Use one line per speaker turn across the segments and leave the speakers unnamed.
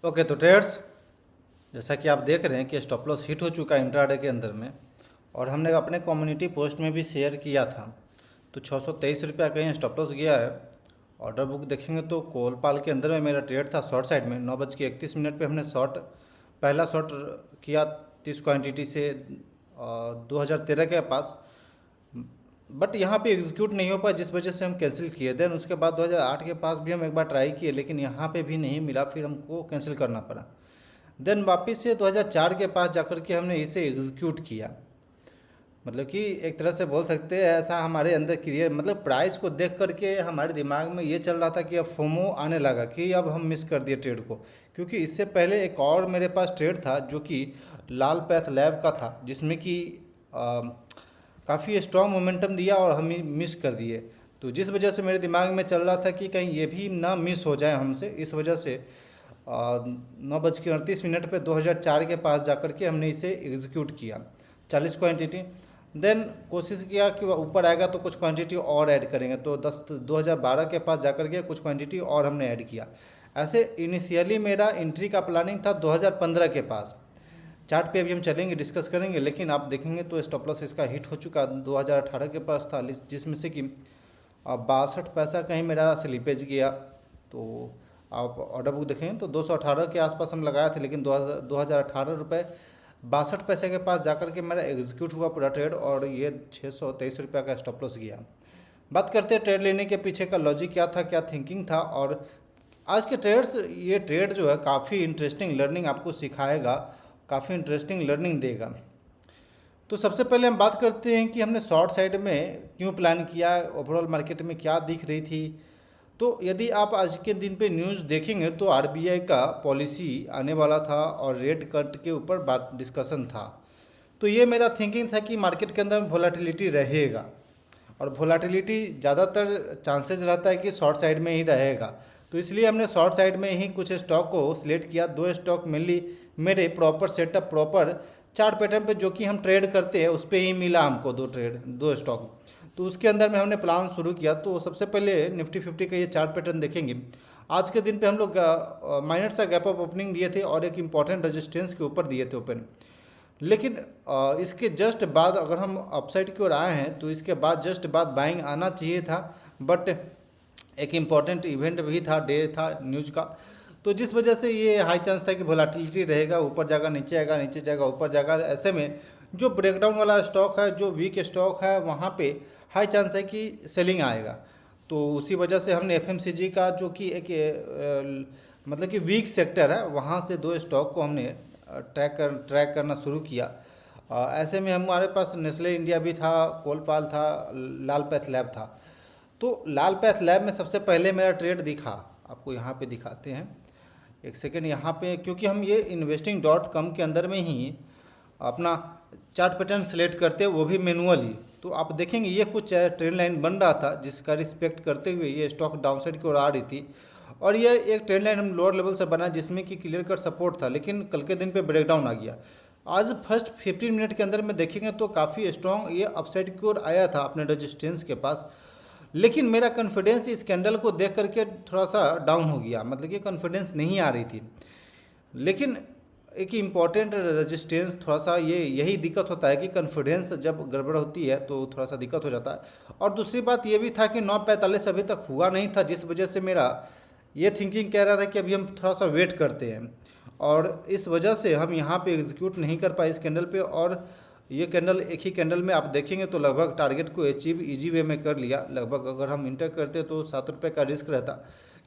Okay तो traders, जैसा कि आप देख रहे हैं कि स्टॉप लॉस हिट हो चुका है इंट्राडे के अंदर में। और हमने अपने कम्युनिटी पोस्ट में भी शेयर किया था। तो 623 रुपया कहीं स्टॉप लॉस गया है। ऑर्डर बुक देखेंगे तो कोलपाल के अंदर में मेरा ट्रेड था शॉर्ट साइड में 9:31 पे हमने पहला शॉर्ट किया 30 क्वांटिटी से 2013 के पास। बट यहाँ पे एग्जीक्यूट नहीं हो पाया, जिस वजह से हम कैंसिल किए। देन उसके बाद 2008 के पास भी हम एक बार ट्राई किए, लेकिन यहाँ पे भी नहीं मिला, फिर हमको कैंसिल करना पड़ा। देन वापस से 2004 के पास जाकर के हमने इसे एग्जीक्यूट किया। मतलब कि एक तरह से बोल सकते हैं ऐसा हमारे अंदर क्रिएट, मतलब प्राइस को देख करके हमारे दिमाग में ये चल रहा था कि अब फोमो आने लगा कि अब हम मिस कर दिए ट्रेड को। क्योंकि इससे पहले एक और मेरे पास ट्रेड था जो कि लाल पैथ लैब का था, जिसमें कि काफ़ी स्ट्रॉन्ग मोमेंटम दिया और हम मिस कर दिए। तो जिस वजह से मेरे दिमाग में चल रहा था कि कहीं ये भी ना मिस हो जाए हमसे, इस वजह से 9:38 पे 2004 के पास जाकर के हमने इसे एग्जीक्यूट किया 40 क्वांटिटी। देन कोशिश किया कि वह ऊपर आएगा तो कुछ क्वांटिटी और ऐड करेंगे, तो 2012 के पास जाकर के कुछ क्वांटिटी और हमने ऐड किया। ऐसे इनिशियली मेरा एंट्री का प्लानिंग था 2015 के पास। चार्ट पे अभी हम चलेंगे, डिस्कस करेंगे, लेकिन आप देखेंगे तो स्टॉप लॉस इसका हिट हो चुका 2018 के पास था, जिसमें से कि 62 पैसा कहीं मेरा स्लिपेज गया। तो आप ऑर्डर बुक देखें तो 218 के आसपास हम लगाए थे, लेकिन 2018 रुपये 62 पैसे के पास जाकर के मेरा एग्जीक्यूट हुआ पूरा ट्रेड, और ये 623 रुपया का स्टॉप लॉस गया। बात करते हैं ट्रेड लेने के पीछे का लॉजिक क्या था, क्या थिंकिंग था। और आज के ट्रेड्स, ये ट्रेड जो है काफ़ी इंटरेस्टिंग लर्निंग आपको सिखाएगा, काफ़ी इंटरेस्टिंग लर्निंग देगा। तो सबसे पहले हम बात करते हैं कि हमने शॉर्ट साइड में क्यों प्लान किया, ओवरऑल मार्केट में क्या दिख रही थी। तो यदि आप आज के दिन पे न्यूज़ देखेंगे तो आरबीआई का पॉलिसी आने वाला था और रेट कट के ऊपर बात डिस्कशन था। तो ये मेरा थिंकिंग था कि मार्केट के अंदर वोलेटिलिटी रहेगा, और वोलेटिलिटी ज़्यादातर चांसेस रहता है कि शॉर्ट साइड में ही रहेगा। तो इसलिए हमने शॉर्ट साइड में ही कुछ स्टॉक को सिलेक्ट किया। दो स्टॉक मेनली मेरे proper setup, proper chart pattern पे जो कि हम ट्रेड करते हैं उस पर ही मिला हमको दो स्टॉक। तो उसके अंदर में हमने प्लान शुरू किया। तो सबसे पहले निफ्टी 50 का ये चार्ट पैटर्न देखेंगे। आज के दिन पे हम लोग माइनर सा गैप अप ओपनिंग दिए थे और एक इम्पॉर्टेंट रेजिस्टेंस के ऊपर दिए थे ओपन। लेकिन इसके जस्ट बाद अगर हम अपसाइड की ओर आए हैं तो इसके बाद जस्ट बाद बाइंग आना चाहिए था, बट एक इम्पॉर्टेंट इवेंट भी था, डे था न्यूज़ का। तो जिस वजह से ये हाई चांस था कि वोलेटिलिटी रहेगा, ऊपर जाएगा नीचे आएगा, नीचे जाएगा ऊपर जाएगा। ऐसे में जो ब्रेकडाउन वाला स्टॉक है, जो वीक स्टॉक है, वहाँ पे हाई चांस है कि सेलिंग आएगा। तो उसी वजह से हमने एफएमसीजी का जो कि एक मतलब कि वीक सेक्टर है, वहाँ से दो स्टॉक को हमने ट्रैक करना शुरू किया। ऐसे में हमारे पास नेस्ले इंडिया भी था, कोलपाल था, लाल पैथ लैब था। तो लाल पैथ लैब में सबसे पहले मेरा ट्रेड दिखा, आपको यहाँ पे दिखाते हैं एक सेकेंड यहाँ पे, क्योंकि हम ये investing.com के अंदर में ही अपना चार्ट पैटर्न सेलेक्ट करते हैं, वो भी मैनुअली। तो आप देखेंगे ये कुछ ट्रेंड लाइन बन रहा था, जिसका रिस्पेक्ट करते हुए ये स्टॉक डाउनसाइड की ओर आ रही थी। और ये एक ट्रेंड लाइन हम लोअर लेवल से बना जिसमें कि क्लियर कट सपोर्ट था, लेकिन कल के दिन पे ब्रेकडाउन आ गया। आज फर्स्ट 15 मिनट के अंदर में देखेंगे तो काफ़ी स्ट्रॉन्ग ये अपसाइड की ओर आया था अपने रेजिस्टेंस के पास। लेकिन मेरा कॉन्फिडेंस इस कैंडल को देख करके थोड़ा सा डाउन हो गया, मतलब कि कॉन्फिडेंस नहीं आ रही थी। लेकिन एक इम्पॉर्टेंट रेजिस्टेंस, थोड़ा सा ये यही दिक्कत होता है कि कॉन्फिडेंस जब गड़बड़ होती है तो थोड़ा सा दिक्कत हो जाता है। और दूसरी बात ये भी था कि 9:45 अभी तक हुआ नहीं था, जिस वजह से मेरा ये थिंकिंग कह रहा था कि अभी हम थोड़ा सा वेट करते हैं, और इस वजह से हम यहाँ पे एग्जीक्यूट नहीं कर पाए इस कैंडल पे। और ये कैंडल एक ही कैंडल में आप देखेंगे तो लगभग टारगेट को अचीव इजी वे में कर लिया। लगभग अगर हम इंटर करते तो 7 रुपये का रिस्क रहता,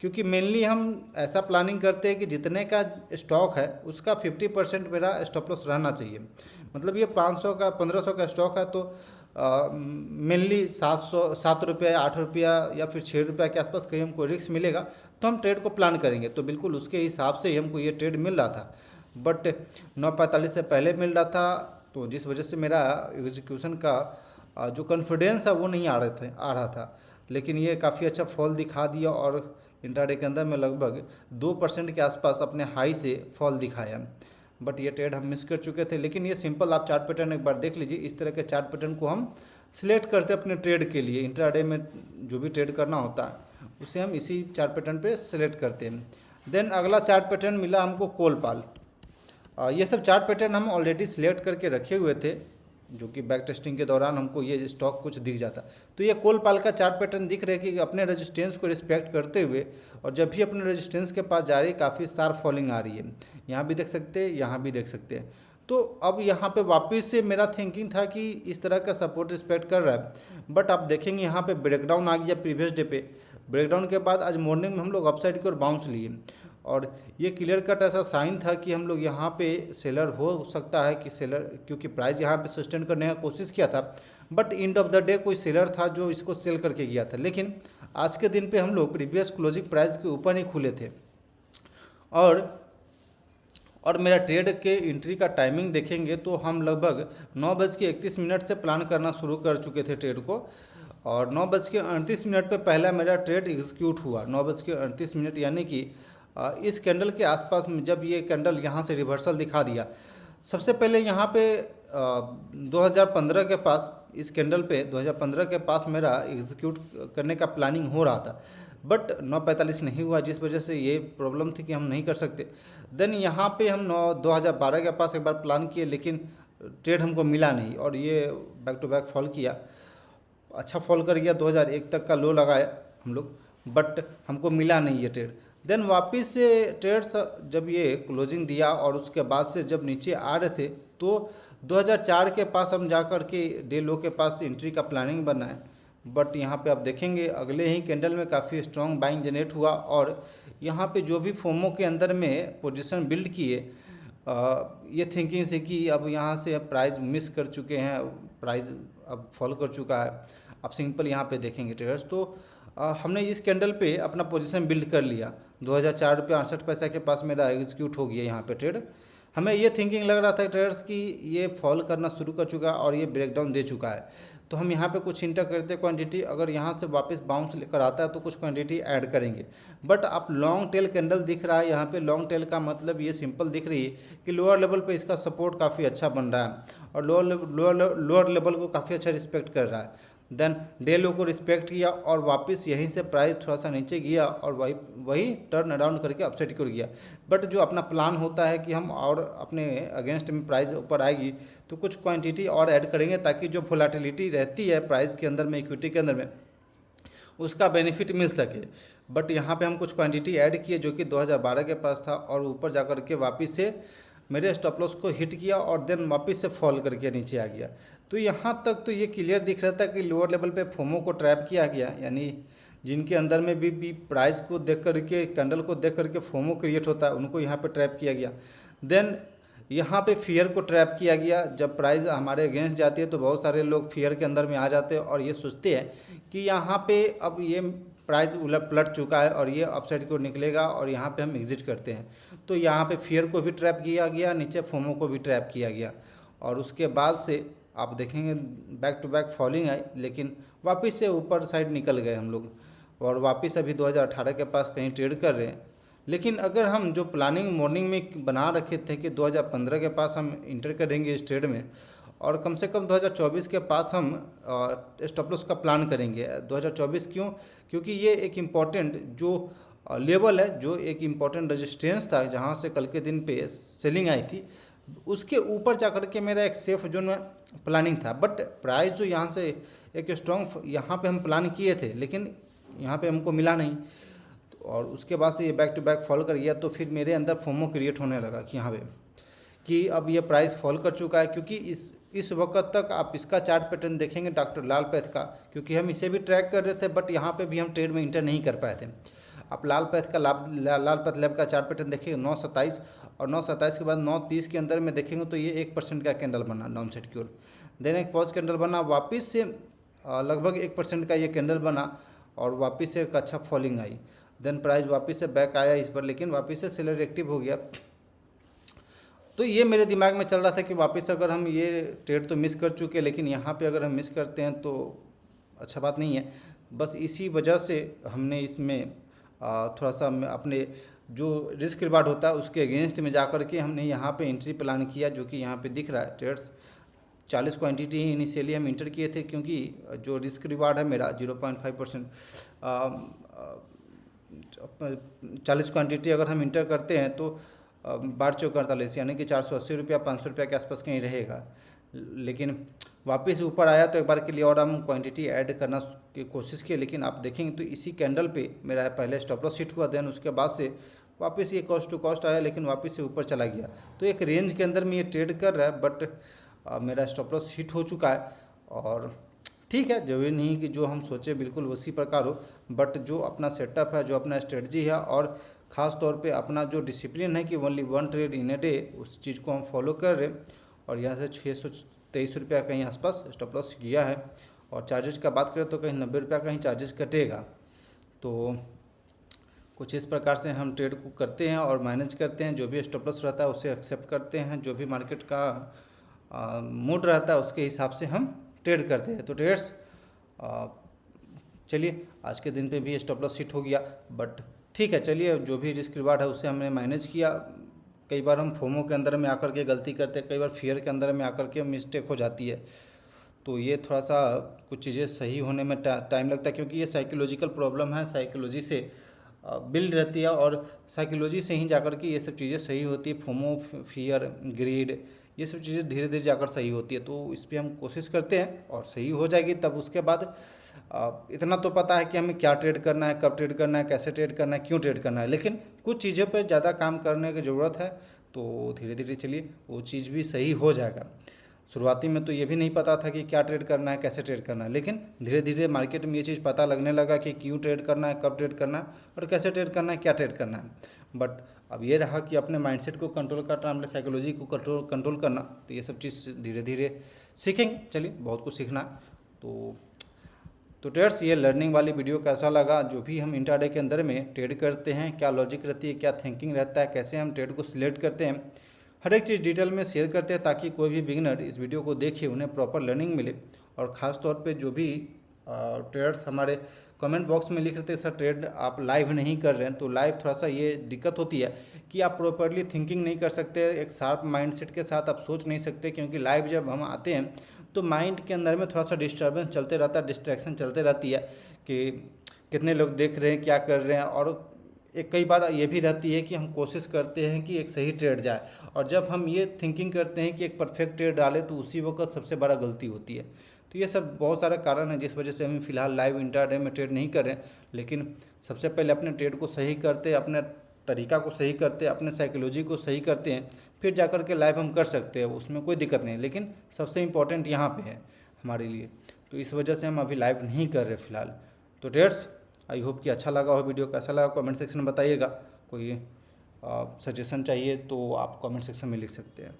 क्योंकि मेनली हम ऐसा प्लानिंग करते हैं कि जितने का स्टॉक है उसका 50% मेरा स्टॉप लॉस रहना चाहिए। मतलब ये 500 का 1500 का स्टॉक है तो मेनली 7 रुपया, 8 रुपया या फिर 6 रुपया के आसपास कहीं हमको रिस्क मिलेगा तो हम ट्रेड को प्लान करेंगे। तो बिल्कुल उसके हिसाब से ही हमको ये ट्रेड मिल रहा था, बट 9:45 से पहले मिल रहा था। तो जिस वजह से मेरा एग्जीक्यूशन का जो कॉन्फिडेंस है वो नहीं आ रहा था। लेकिन ये काफ़ी अच्छा फॉल दिखा दिया, और इंट्राडे के अंदर में लगभग 2% के आसपास अपने हाई से फॉल दिखाया। बट ये ट्रेड हम मिस कर चुके थे। लेकिन ये सिंपल आप चार्ट पैटर्न एक बार देख लीजिए, इस तरह के चार्ट पैटर्न को हम सिलेक्ट करते हैं अपने ट्रेड के लिए। इंट्राडे में जो भी ट्रेड करना होता है उसे हम इसी चार्ट पैटर्न पे सिलेक्ट करते हैं। देन अगला चार्ट पैटर्न मिला हमको कोलपाल। ये सब चार्ट पैटर्न हम ऑलरेडी सिलेक्ट करके रखे हुए थे, जो कि बैक टेस्टिंग के दौरान हमको ये स्टॉक कुछ दिख जाता। तो ये कोलपाल का चार्ट पैटर्न दिख रहा है कि अपने रेजिस्टेंस को रिस्पेक्ट करते हुए और जब भी अपने रेजिस्टेंस के पास जा रही काफ़ी शार्प फॉलिंग आ रही है। यहाँ भी देख सकते हैं, यहाँ भी देख सकते हैं। तो अब यहाँ पे वापस से मेरा थिंकिंग था कि इस तरह का सपोर्ट रिस्पेक्ट कर रहा है, बट आप देखेंगे यहाँ पे ब्रेकडाउन आ गया प्रीवियस डे पे। ब्रेकडाउन के बाद आज मॉर्निंग में हम लोग अपसाइड की ओर बाउंस लिए और ये क्लियर कट ऐसा साइन था कि हम लोग यहाँ पे सेलर हो सकता है कि सेलर, क्योंकि प्राइस यहाँ पे सस्टेन करने का कोशिश किया था, but end of the day कोई सेलर था जो इसको सेल करके गया था। लेकिन आज के दिन पे हम लोग प्रीवियस क्लोजिंग प्राइस के ऊपर ही खुले थे और मेरा ट्रेड के एंट्री का टाइमिंग देखेंगे तो हम लगभग 9:31 से प्लान करना शुरू कर चुके थे ट्रेड को और 9:38 पे पहला मेरा ट्रेड एग्जीक्यूट हुआ। 9:38 यानी कि इस कैंडल के आसपास में जब ये कैंडल यहाँ से रिवर्सल दिखा दिया, सबसे पहले यहाँ पे 2015 के पास इस कैंडल पे 2015 के पास मेरा एग्जीक्यूट करने का प्लानिंग हो रहा था, बट 9:45 नहीं हुआ, जिस वजह से ये प्रॉब्लम थी कि हम नहीं कर सकते। देन यहाँ पे हम 2012 के पास एक बार प्लान किए, लेकिन ट्रेड हमको मिला नहीं और ये बैक टू बैक फॉल किया, अच्छा फॉल कर गया, 2001 तक का लो लगाया हम लोग, बट हमको मिला नहीं ये ट्रेड। देन वापस से ट्रेड्स जब ये क्लोजिंग दिया और उसके बाद से जब नीचे आ रहे थे तो 2004 के पास हम जा कर के डे लो के पास एंट्री का प्लानिंग बनाए, बट यहाँ पे आप देखेंगे अगले ही कैंडल में काफ़ी स्ट्रॉन्ग बाइंग जनरेट हुआ और यहाँ पे जो भी फोमो के अंदर में पोजीशन बिल्ड किए ये थिंकिंग से कि अब यहाँ से प्राइस मिस कर चुके हैं, प्राइस अब फॉल कर चुका है। आप सिंपल यहाँ पे देखेंगे ट्रेडर्स, तो हमने इस कैंडल पे अपना पोजीशन बिल्ड कर लिया। 2004 के पास मेरा एग्जीक्यूट हो गया यहाँ पे ट्रेड। हमें ये थिंकिंग लग रहा था ट्रेडर्स कि ये फॉल करना शुरू कर चुका और ये ब्रेकडाउन दे चुका है, तो हम यहाँ पे कुछ इंटर करते क्वांटिटी, अगर यहाँ से वापस बाउंस लेकर आता है तो कुछ क्वांटिटी ऐड करेंगे। बट आप लॉन्ग टेल कैंडल दिख रहा है यहाँ पे, लॉन्ग टेल का मतलब ये सिंपल दिख रही है कि लोअर लेवल पे इसका सपोर्ट काफ़ी अच्छा बन रहा है और लोअर लेवल को काफ़ी अच्छा रिस्पेक्ट कर रहा है। देन डे लो को रिस्पेक्ट किया और वापस यहीं से प्राइस थोड़ा सा नीचे गया और वही टर्न अराउंड करके अपसाइड की ओर गया। बट जो अपना प्लान होता है कि हम और अपने अगेंस्ट में प्राइस ऊपर आएगी तो कुछ क्वांटिटी और ऐड करेंगे ताकि जो वोलेटिलिटी रहती है प्राइस के अंदर में, इक्विटी के अंदर में, उसका बेनिफिट मिल सके। बट यहाँ पे हम कुछ क्वांटिटी ऐड किए जो कि 2012 के पास था और ऊपर जा कर के वापस से मेरे स्टॉप लॉस को हिट किया और देन वापस से फॉल करके नीचे आ गया। तो यहाँ तक तो ये क्लियर दिख रहा था कि लोअर लेवल पे फोमो को ट्रैप किया गया, यानी जिनके अंदर में भी प्राइस को देख करके, कैंडल को देख करके फोमो क्रिएट होता है, उनको यहाँ पे ट्रैप किया गया। देन यहाँ पे फियर को ट्रैप किया गया। जब प्राइस हमारे अगेंस्ट जाती है तो बहुत सारे लोग फियर के अंदर में आ जाते हैं और ये सोचते हैं कि यहाँ पे अब ये प्राइस उलट पलट चुका है और ये अपसाइड को निकलेगा और यहाँ पे हम एग्जिट करते हैं। तो यहाँ पे फियर को भी ट्रैप किया गया, नीचे फोमो को भी ट्रैप किया गया और उसके बाद से आप देखेंगे बैक टू बैक फॉलिंग आई, लेकिन वापस से ऊपर साइड निकल गए हम लोग और वापस अभी 2018 के पास कहीं ट्रेड कर रहे हैं। लेकिन अगर हम जो प्लानिंग मॉर्निंग में बना रखे थे कि 2015 के पास हम इंटर करेंगे इस ट्रेड में और कम से कम 2024 के पास हम स्टॉप लॉस का प्लान करेंगे। 2024 क्यों? क्योंकि ये एक इम्पॉर्टेंट जो लेवल है, जो एक इम्पॉर्टेंट रेजिस्टेंस था जहाँ से कल के दिन पे सेलिंग आई थी, उसके ऊपर जा कर के मेरा एक सेफ जोन में प्लानिंग था। बट प्राइस जो यहाँ से एक स्ट्रॉन्ग यहाँ पे हम प्लान किए थे, लेकिन यहाँ पे हमको मिला नहीं और उसके बाद से ये बैक टू बैक फॉल कर गया। तो फिर मेरे अंदर फोमो क्रिएट होने लगा कि यहाँ पे कि अब ये प्राइस फॉल कर चुका है, क्योंकि इस वक्त तक आप इसका चार्ट पैटर्न देखेंगे डॉक्टर लाल पैथ का, क्योंकि हम इसे भी ट्रैक कर रहे थे बट यहाँ पे भी हम ट्रेड में इंटर नहीं कर पाए थे। आप लाल पैथ का लाल पैथ लैब का चार्ट पैटर्न देखिए 9:27 और 9:27 के बाद 9:30 के अंदर में देखेंगे तो ये 1% का कैंडल बना डाउन साइड की ओर। देन एक पॉज कैंडल बना, वापस से लगभग 1% का ये कैंडल बना और वापस से एक अच्छा फॉलिंग आई। देन प्राइस वापस से बैक आया इस पर, लेकिन वापस से सेलर एक्टिव हो गया। तो ये मेरे दिमाग में चल रहा था कि वापस अगर हम ये ट्रेड तो मिस कर चुके, लेकिन यहाँ पे अगर हम मिस करते हैं तो अच्छा बात नहीं है। बस इसी वजह से हमने इसमें थोड़ा सा अपने जो रिस्क रिवार्ड होता है उसके अगेंस्ट में जा कर के हमने यहाँ पे एंट्री प्लान किया, जो कि यहाँ पे दिख रहा है। ट्रेड्स 40 क्वांटिटी ही इनिशियली हम इंटर किए थे, क्योंकि जो रिस्क रिवार्ड है मेरा 0.5% 40 क्वांटिटी अगर हम इंटर करते हैं तो 12×4=48 यानी कि 480 रुपया 500 रुपया के आसपास कहीं रहेगा। लेकिन वापस ऊपर आया तो एक बार के लिए और हम क्वांटिटी ऐड करना की कोशिश किए, लेकिन आप देखेंगे तो इसी कैंडल पे मेरा पहले स्टॉप लॉस हिट हुआ, देन उसके बाद से वापस ये कॉस्ट टू कॉस्ट आया, लेकिन वापस से ऊपर चला गया। तो एक रेंज के अंदर में ये ट्रेड कर रहा है, बट मेरा स्टॉप लॉस हिट हो चुका है। और ठीक है, जरूरी नहीं कि जो हम सोचे बिल्कुल उसी प्रकार हो, बट जो अपना सेटअप है, जो अपना स्ट्रेटजी है, और ख़ास तौर पे अपना जो डिसिप्लिन है कि only 1 trade in a day, उस चीज़ को हम फॉलो कर रहे हैं। और यहाँ से 623 रुपया कहीं आसपास स्टॉप लॉस किया है। और चार्जेस का बात करें तो कहीं 90 रुपया कहीं चार्जेस कटेगा। तो कुछ इस प्रकार से हम ट्रेड को करते हैं और मैनेज करते हैं। जो भी स्टॉप लॉस रहता है उसे एक्सेप्ट करते हैं, जो भी मार्केट का मूड रहता है उसके हिसाब से हम ट्रेड करते हैं। तो ट्रेड्स चलिए आज के दिन पे भी स्टॉप लॉस हिट हो गया, बट ठीक है, चलिए जो भी रिस्क रिवार्ड है उसे हमने मैनेज किया। कई बार हम फोमो के अंदर में आकर के गलती करते हैं, कई बार फियर के अंदर में आकर के मिस्टेक हो जाती है। तो ये थोड़ा सा कुछ चीज़ें सही होने में टाइम लगता है, क्योंकि ये साइकोलॉजिकल प्रॉब्लम है, साइकोलॉजी से बिल्ड रहती है, और साइकोलॉजी से ही जाकर के ये सब चीज़ें सही होती है। फोमो, फियर, ग्रीड, ये सब चीज़ें धीरे धीरे जाकर सही होती है। तो इस पर हम कोशिश करते हैं और सही हो जाएगी। तब उसके बाद इतना तो पता है कि हमें क्या ट्रेड करना है, कब ट्रेड करना है, कैसे ट्रेड करना है, क्यों ट्रेड करना है, लेकिन कुछ चीज़ों पर ज़्यादा काम करने की ज़रूरत है। तो धीरे धीरे चलिए वो चीज़ भी सही हो जाएगा। शुरुआती में तो ये भी नहीं पता था कि क्या ट्रेड करना है, कैसे ट्रेड करना है, लेकिन धीरे धीरे मार्केट में ये चीज़ पता लगने लगा कि क्यों ट्रेड करना है, कब ट्रेड करना है, और कैसे ट्रेड करना है, क्या ट्रेड करना है। बट अब ये रहा कि अपने माइंडसेट को कंट्रोल करना, अपने साइकोलॉजी को कंट्रोल करना। तो ये सब चीज़ धीरे धीरे सीखेंगे। चलिए बहुत कुछ सीखना है। तो ट्रेड्स, ये लर्निंग वाली वीडियो कैसा लगा? जो भी हम इंट्राडे के अंदर में ट्रेड करते हैं, क्या लॉजिक रहती है, क्या थिंकिंग रहता है, कैसे हम ट्रेड को सिलेक्ट करते हैं, हर एक चीज़ डिटेल में शेयर करते हैं, ताकि कोई भी बिगिनर इस वीडियो को देखे उन्हें प्रॉपर लर्निंग मिले। और ख़ास तौर पे जो भी ट्रेडर्स हमारे कमेंट बॉक्स में लिख रहे थे सर ट्रेड आप लाइव नहीं कर रहे हैं, तो लाइव थोड़ा सा ये दिक्कत होती है कि आप प्रॉपरली थिंकिंग नहीं कर सकते, एक शार्प माइंडसेट के साथ आप सोच नहीं सकते, क्योंकि लाइव जब हम आते हैं तो माइंड के अंदर में थोड़ा सा डिस्टर्बेंस चलते रहता है, डिस्ट्रैक्शन चलते रहती है कि कितने लोग देख रहे हैं, क्या कर रहे हैं। और एक कई बार ये भी रहती है कि हम कोशिश करते हैं कि एक सही ट्रेड जाए, और जब हम ये थिंकिंग करते हैं कि एक परफेक्ट ट्रेड डालें तो उसी वक्त सबसे बड़ा गलती होती है। तो ये सब बहुत सारे कारण हैं जिस वजह से हम फिलहाल लाइव इंट्राडे में ट्रेड नहीं कर रहे हैं। लेकिन सबसे पहले अपने ट्रेड को सही करते, अपने तरीका को सही करते, अपने साइकोलॉजी को सही करते हैं, फिर जाकर के लाइव हम कर सकते हैं, उसमें कोई दिक्कत नहीं। लेकिन सबसे इम्पोर्टेंट यहाँ पे है हमारे लिए, तो इस वजह से हम अभी लाइव नहीं कर रहे फिलहाल। तो ट्रेड्स, आई होप कि अच्छा लगा हो वीडियो, कैसा लगा कमेंट सेक्शन में बताइएगा। कोई सजेशन चाहिए तो आप कमेंट सेक्शन में लिख सकते हैं।